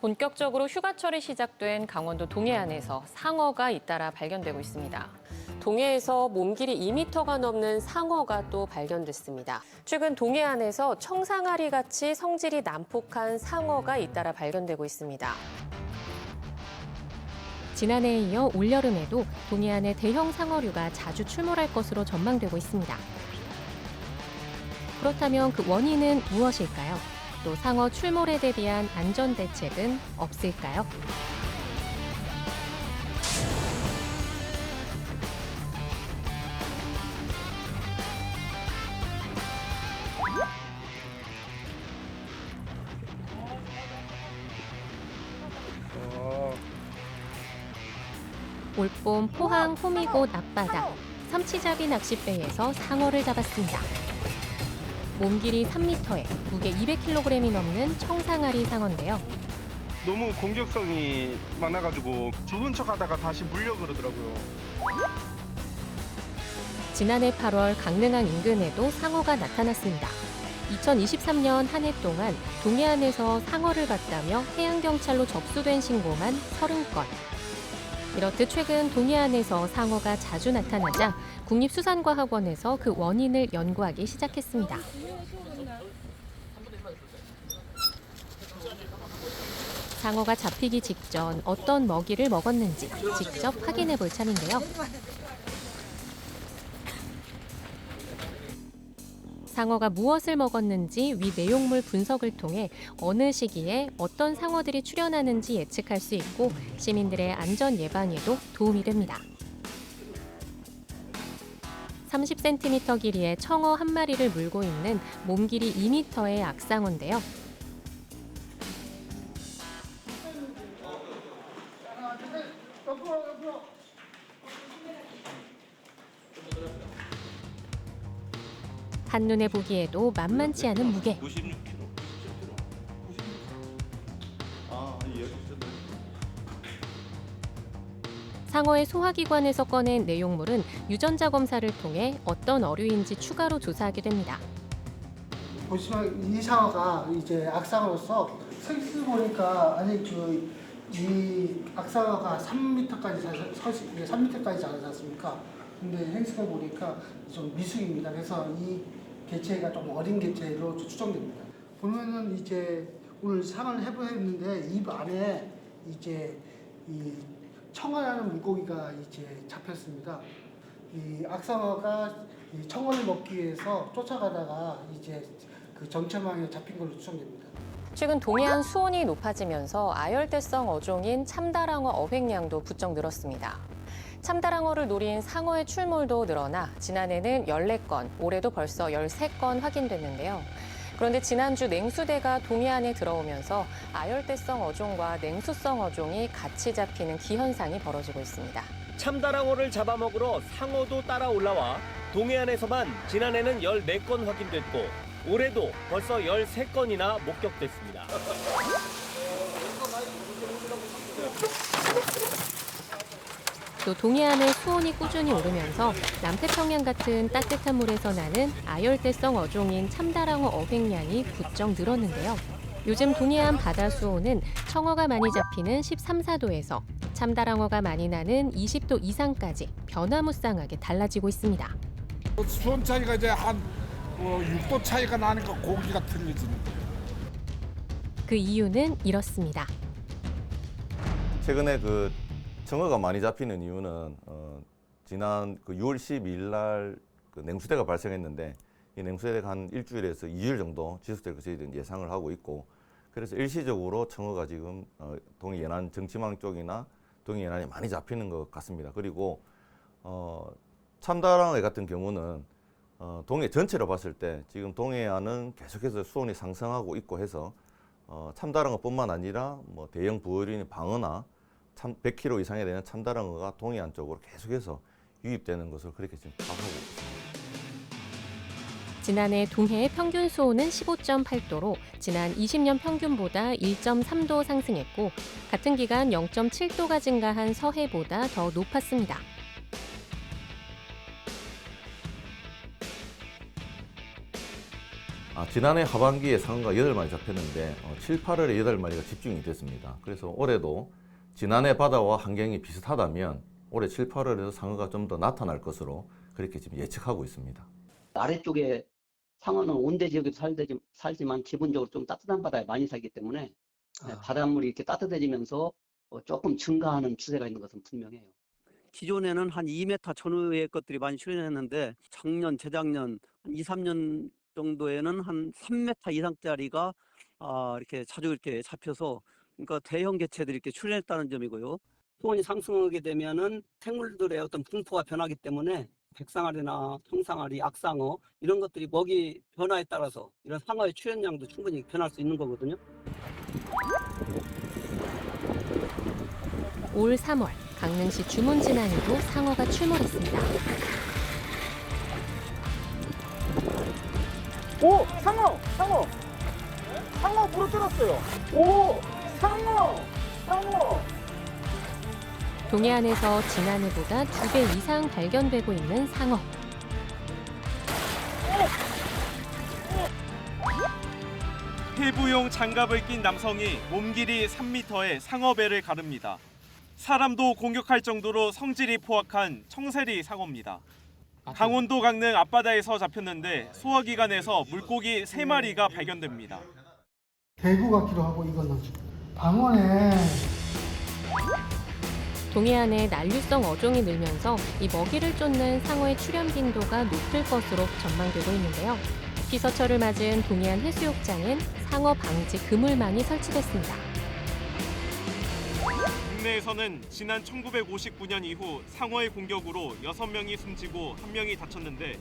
본격적으로 휴가철이 시작된 강원도 동해안에서 상어가 잇따라 발견되고 있습니다. 동해에서 몸길이 2m가 넘는 상어가 또 발견됐습니다. 최근 동해안에서 청상아리 같이 성질이 난폭한 상어가 잇따라 발견되고 있습니다. 지난해에 이어 올여름에도 동해안에 대형 상어류가 자주 출몰할 것으로 전망되고 있습니다. 그렇다면 그 원인은 무엇일까요? 또 상어 출몰에 대비한 안전 대책은 없을까요? 올봄 포항 호미곶 앞바다 삼치잡이 낚싯배에서 상어를 잡았습니다. 몸길이 3m에 무게 200kg이 넘는 청상아리 상어인데요. 너무 공격성이 많아가지고 죽은 척하다가 다시 물려 그러더라고요. 지난해 8월 강릉항 인근에도 상어가 나타났습니다. 2023년 한 해 동안 동해안에서 상어를 봤다며 해양경찰로 접수된 신고만 30건. 이렇듯 최근 동해안에서 상어가 자주 나타나자 국립수산과학원에서 그 원인을 연구하기 시작했습니다. 상어가 잡히기 직전 어떤 먹이를 먹었는지 직접 확인해 볼 차례인데요. 상어가 무엇을 먹었는지 위 내용물 분석을 통해 어느 시기에 어떤 상어들이 출현하는지 예측할 수 있고 시민들의 안전 예방에도 도움이 됩니다. 30cm 길이의 청어 한 마리를 물고 있는 몸길이 2m의 악상어인데요. 한눈에 보기에도 만만치 않은 무게. 96kg. 상어의 소화기관에서 꺼낸 내용물은 유전자 검사를 통해 어떤 어류인지 추가로 조사하게 됩니다. 보시면 이 상어가 이제 악상어로서 생스 보니까 이 악상어가 3m까지 3m까지 자라지 않습니까? 근데 행스가 보니까 좀 미숙입니다. 그래서 이 개체가 좀 어린 개체로 추정됩니다. 보면은 이제 오늘 상을 해보했는데 입 안에 이제 이 청어라는 물고기가 이제 잡혔습니다. 이 악상어가 이 청어를 먹기 위해서 쫓아가다가 이제 그 정체망에 잡힌 걸로 추정됩니다. 최근 동해안 수온이 높아지면서 아열대성 어종인 참다랑어 어획량도 부쩍 늘었습니다. 참다랑어를 노린 상어의 출몰도 늘어나 지난해는 14건, 올해도 벌써 13건 확인됐는데요. 그런데 지난주 냉수대가 동해안에 들어오면서 아열대성 어종과 냉수성 어종이 같이 잡히는 기현상이 벌어지고 있습니다. 참다랑어를 잡아먹으러 상어도 따라 올라와 동해안에서만 지난해는 14건 확인됐고 올해도 벌써 13건이나 목격됐습니다. 또 동해안의 수온이 꾸준히 오르면서 남태평양 같은 따뜻한 물에서 나는 아열대성 어종인 참다랑어 어획량이 부쩍 늘었는데요. 요즘 동해안 바다 수온은 청어가 많이 잡히는 13, 14도에서 참다랑어가 많이 나는 20도 이상까지 변화무쌍하게 달라지고 있습니다. 수온 차이가 이제 한 6도 차이가 나니까 고기가 틀리지. 그 이유는 이렇습니다. 최근에 그 청어가 많이 잡히는 이유는 지난 그 6월 12일 날 그 냉수대가 발생했는데 이 냉수대가 한 일주일에서 2일 정도 지속될 것을 예상을 하고 있고 그래서 일시적으로 청어가 지금 동해 연안 정치망 쪽이나 동해 연안에 많이 잡히는 것 같습니다. 그리고 참다랑어 같은 경우는 동해 전체로 봤을 때 지금 동해안은 계속해서 수온이 상승하고 있고 해서 참다랑어뿐만 아니라 뭐 대형 부어류인 방어나 100kg 이상이 되는 참다랑어가 동해안 쪽으로 계속해서 유입되는 것을 그렇게 지금 파악하고 있습니다. 지난해 동해의 평균 수온은 15.8도로 지난 20년 평균보다 1.3도 상승했고 같은 기간 0.7도가 증가한 서해보다 더 높았습니다. 지난해 하반기에 상어가 8마리 잡혔는데 7, 8월에 8마리가 집중이 됐습니다. 그래서 올해도 지난해 바다와 환경이 비슷하다면 올해 7, 8월에도 상어가 좀 더 나타날 것으로 그렇게 지금 예측하고 있습니다. 아래쪽에 상어는 온대 지역에 살지만 기본적으로 좀 따뜻한 바다에 많이 살기 때문에 바닷물이 이렇게 따뜻해지면서 조금 증가하는 추세가 있는 것은 분명해요. 기존에는 한 2m 전후의 것들이 많이 출현했는데 작년, 재작년 한 2, 3년 정도에는 한 3m 이상짜리가 이렇게 자주 이렇게 잡혀서 그러니까 대형 개체들이 이렇게 출현했다는 점이고요. 수온이 상승하게 되면은 생물들의 어떤 분포가 변하기 때문에 백상아리나 청상아리, 악상어 이런 것들이 먹이 변화에 따라서 이런 상어의 출현량도 충분히 변할 수 있는 거거든요. 올 3월 강릉시 주문 진안에도 상어가 출몰했습니다. 오! 상어! 상어! 상어 부러뜨렸어요. 오! 상어! 상어! 동해안에서 지난해보다 2배 이상 발견되고 있는 상어. 해부용 장갑을 낀 남성이 몸 길이 3m의 상어배를 가릅니다. 사람도 공격할 정도로 성질이 포악한 청세리 상어입니다. 강원도 강릉 앞바다에서 잡혔는데 소화기관에서 물고기 3마리가 발견됩니다. 대구 같기도 하고 이거는 방어네. 동해안에 난류성 어종이 늘면서 이 먹이를 쫓는 상어의 출현 빈도가 높을 것으로 전망되고 있는데요. 피서철을 맞은 동해안 해수욕장엔 상어 방지 그물망이 설치됐습니다. 국내에서는 지난 1959년 이후 상어의 공격으로 6명이 숨지고 1명이 다쳤는데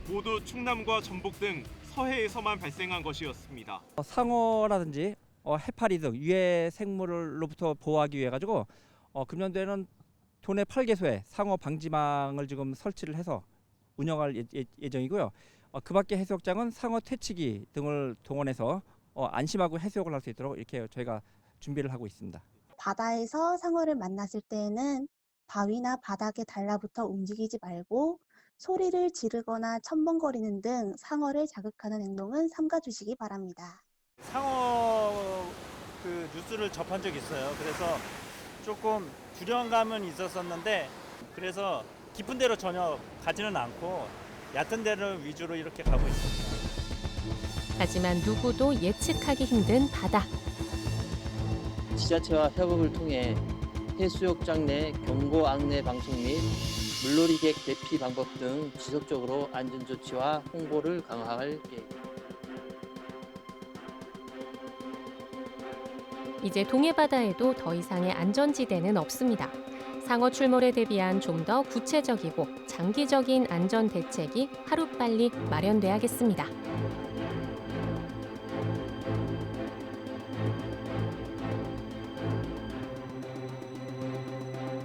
모두 충남과 전북 등 서해에서만 발생한 것이었습니다. 상어라든지 해파리 등 유해 생물로부터 보호하기 위해 가지고 금년도에는 도내 8개소에 상어 방지망을 지금 설치를 해서 운영할 예정이고요. 그 밖에 해수욕장은 상어 퇴치기 등을 동원해서 안심하고 해수욕을 할 수 있도록 이렇게 저희가 준비를 하고 있습니다. 바다에서 상어를 만났을 때에는 바위나 바닥에 달라붙어 움직이지 말고 소리를 지르거나 첨벙거리는 등 상어를 자극하는 행동은 삼가주시기 바랍니다. 상어 뉴스를 접한 적이 있어요. 그래서 조금 두려움감은 있었었는데 그래서 깊은 데로 전혀 가지는 않고 얕은 데를 위주로 이렇게 가고 있습니다. 하지만 누구도 예측하기 힘든 바다. 지자체와 협업을 통해 해수욕장 내 경고 안내 방송 및 물놀이객 대피 방법 등 지속적으로 안전조치와 홍보를 강화할 계획입니다. 이제 동해바다에도 더 이상의 안전지대는 없습니다. 상어 출몰에 대비한 좀 더 구체적이고 장기적인 안전 대책이 하루빨리 마련돼야겠습니다.